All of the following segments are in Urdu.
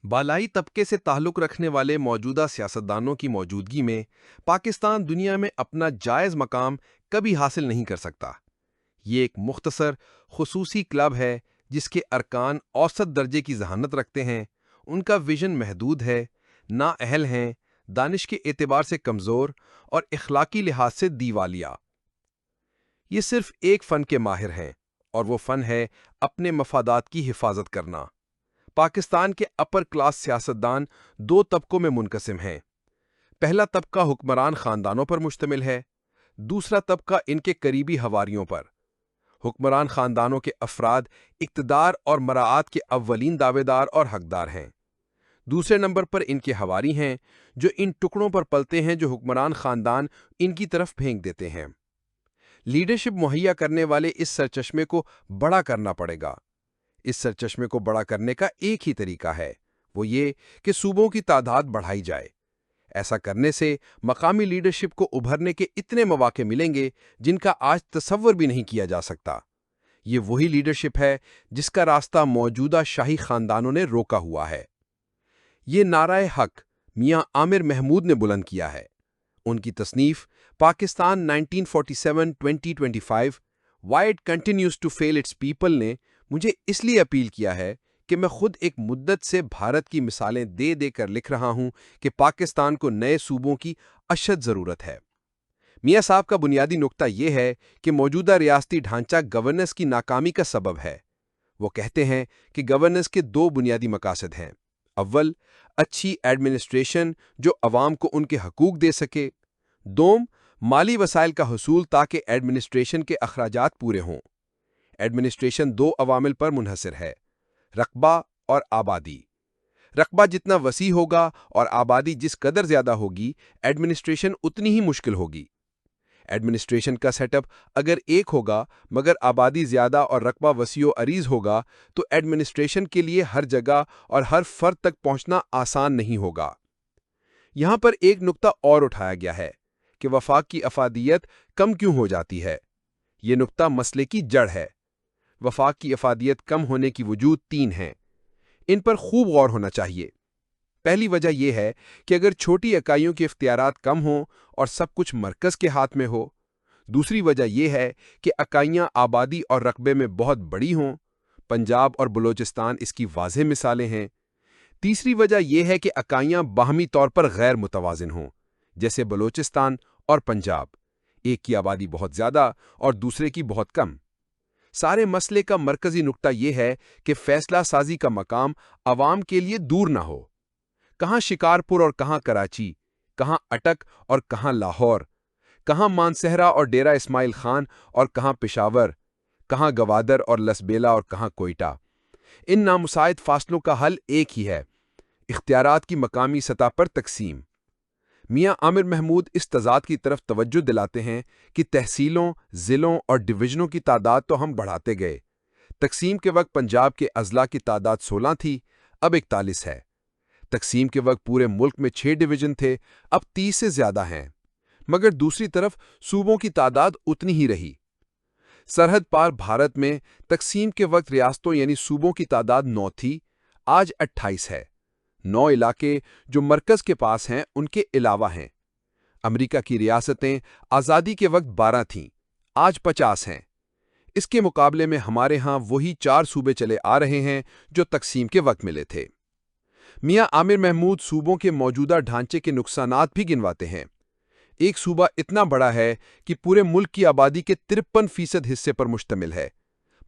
بالائی طبقے سے تعلق رکھنے والے موجودہ سیاستدانوں کی موجودگی میں پاکستان دنیا میں اپنا جائز مقام کبھی حاصل نہیں کر سکتا۔ یہ ایک مختصر خصوصی کلب ہے جس کے ارکان اوسط درجے کی ذہانت رکھتے ہیں، ان کا ویژن محدود ہے، نااہل ہیں، دانش کے اعتبار سے کمزور اور اخلاقی لحاظ سے دیوالیہ۔ یہ صرف ایک فن کے ماہر ہیں، اور وہ فن ہے اپنے مفادات کی حفاظت کرنا۔ پاکستان کے اپر کلاس سیاستدان دو طبقوں میں منقسم ہیں۔ پہلا طبقہ حکمران خاندانوں پر مشتمل ہے، دوسرا طبقہ ان کے قریبی حواریوں پر۔ حکمران خاندانوں کے افراد اقتدار اور مراعات کے اولین دعوے دار اور حقدار ہیں۔ دوسرے نمبر پر ان کے حواری ہیں، جو ان ٹکڑوں پر پلتے ہیں جو حکمران خاندان ان کی طرف پھینک دیتے ہیں۔ لیڈرشپ مہیا کرنے والے اس سرچشمے کو بڑا کرنا پڑے گا۔ اس سرچشمے کو بڑا کرنے کا ایک ہی طریقہ ہے، وہ یہ کہ صوبوں کی تعداد بڑھائی جائے۔ ایسا کرنے سے مقامی لیڈرشپ کو ابھرنے کے اتنے مواقع ملیں گے جن کا آج تصور بھی نہیں کیا جا سکتا۔ یہ وہی لیڈرشپ ہے جس کا راستہ موجودہ شاہی خاندانوں نے روکا ہوا ہے۔ یہ نعرہ حق میاں عامر محمود نے بلند کیا ہے۔ ان کی تصنیف Pakistan 1947-2025 Why it continues to fail its people نے مجھے اس لیے اپیل کیا ہے کہ میں خود ایک مدت سے بھارت کی مثالیں دے دے کر لکھ رہا ہوں کہ پاکستان کو نئے صوبوں کی اشد ضرورت ہے۔ میاں صاحب کا بنیادی نقطہ یہ ہے کہ موجودہ ریاستی ڈھانچہ گورننس کی ناکامی کا سبب ہے۔ وہ کہتے ہیں کہ گورننس کے دو بنیادی مقاصد ہیں۔ اول، اچھی ایڈمنسٹریشن جو عوام کو ان کے حقوق دے سکے۔ دوم، مالی وسائل کا حصول تاکہ ایڈمنسٹریشن کے اخراجات پورے ہوں۔ ایڈمنسٹریشن دو عوامل پر منحصر ہے: رقبہ اور آبادی۔ رقبہ جتنا وسیع ہوگا اور آبادی جس قدر زیادہ ہوگی، ایڈمنسٹریشن اتنی ہی مشکل ہوگی۔ ایڈمنسٹریشن کا سیٹ اپ اگر ایک ہوگا مگر آبادی زیادہ اور رقبہ وسیع و عریض ہوگا تو ایڈمنسٹریشن کے لیے ہر جگہ اور ہر فرد تک پہنچنا آسان نہیں ہوگا۔ یہاں پر ایک نقطہ اور اٹھایا گیا ہے کہ وفاق کی افادیت کم کیوں ہو جاتی ہے۔ یہ نقطہ مسئلے کی جڑ ہے۔ وفاق کی افادیت کم ہونے کی وجوہ تین ہیں۔ ان پر خوب غور ہونا چاہیے۔ پہلی وجہ یہ ہے کہ اگر چھوٹی اکائیوں کے اختیارات کم ہوں اور سب کچھ مرکز کے ہاتھ میں ہو۔ دوسری وجہ یہ ہے کہ اکائیاں آبادی اور رقبے میں بہت بڑی ہوں۔ پنجاب اور بلوچستان اس کی واضح مثالیں ہیں۔ تیسری وجہ یہ ہے کہ اکائیاں باہمی طور پر غیر متوازن ہوں، جیسے بلوچستان اور پنجاب، ایک کی آبادی بہت زیادہ اور دوسرے کی بہت کم۔ سارے مسئلے کا مرکزی نقطہ یہ ہے کہ فیصلہ سازی کا مقام عوام کے لیے دور نہ ہو۔ کہاں شکارپور اور کہاں کراچی، کہاں اٹک اور کہاں لاہور، کہاں مانسہرہ اور ڈیرہ اسماعیل خان اور کہاں پشاور، کہاں گوادر اور لسبیلا اور کہاں کوئٹہ۔ ان نامساعد فاصلوں کا حل ایک ہی ہے: اختیارات کی مقامی سطح پر تقسیم۔ میاں عامر محمود اس تضاد کی طرف توجہ دلاتے ہیں کہ تحصیلوں، ضلعوں اور ڈویژنوں کی تعداد تو ہم بڑھاتے گئے۔ تقسیم کے وقت پنجاب کے اضلاع کی تعداد 16 تھی، اب 41 ہے۔ تقسیم کے وقت پورے ملک میں 6 ڈویژن تھے، اب 30 سے زیادہ ہیں، مگر دوسری طرف صوبوں کی تعداد اتنی ہی رہی۔ سرحد پار بھارت میں تقسیم کے وقت ریاستوں یعنی صوبوں کی تعداد 9 تھی، آج 28 ہے۔ 9 علاقے جو مرکز کے پاس ہیں ان کے علاوہ ہیں۔ امریکہ کی ریاستیں آزادی کے وقت 12 تھیں، آج 50 ہیں۔ اس کے مقابلے میں ہمارے ہاں وہی 4 صوبے چلے آ رہے ہیں جو تقسیم کے وقت ملے تھے۔ میاں عامر محمود صوبوں کے موجودہ ڈھانچے کے نقصانات بھی گنواتے ہیں۔ ایک صوبہ اتنا بڑا ہے کہ پورے ملک کی آبادی کے 53% حصے پر مشتمل ہے،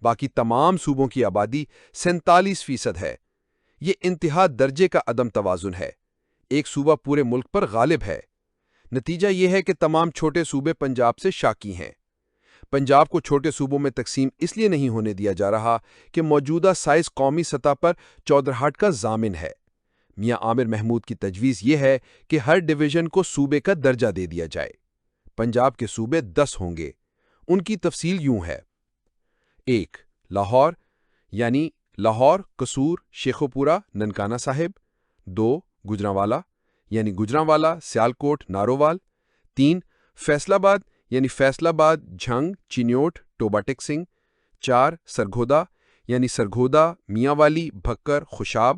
باقی تمام صوبوں کی آبادی 47% ہے۔ یہ انتہا درجے کا عدم توازن ہے۔ ایک صوبہ پورے ملک پر غالب ہے۔ نتیجہ یہ ہے کہ تمام چھوٹے صوبے پنجاب سے شاکی ہیں۔ پنجاب کو چھوٹے صوبوں میں تقسیم اس لیے نہیں ہونے دیا جا رہا کہ موجودہ سائز قومی سطح پر چودراہٹ کا ضامن ہے۔ میاں عامر محمود کی تجویز یہ ہے کہ ہر ڈویژن کو صوبے کا درجہ دے دیا جائے۔ پنجاب کے صوبے 10 ہوں گے۔ ان کی تفصیل یوں ہے: 1. لاہور یعنی لاہور، قصور، شیخوپورہ، ننکانہ صاحب۔ 2. گوجرانوالا یعنی گوجرانوالا، سیالکوٹ، نارووال۔ 3. فیصل آباد یعنی فیصل آباد، جھنگ، چنیوٹ، ٹوبہ ٹیک سنگھ۔ 4. سرگودا یعنی سرگودا، میاں والی، بھکر، خوشاب۔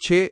6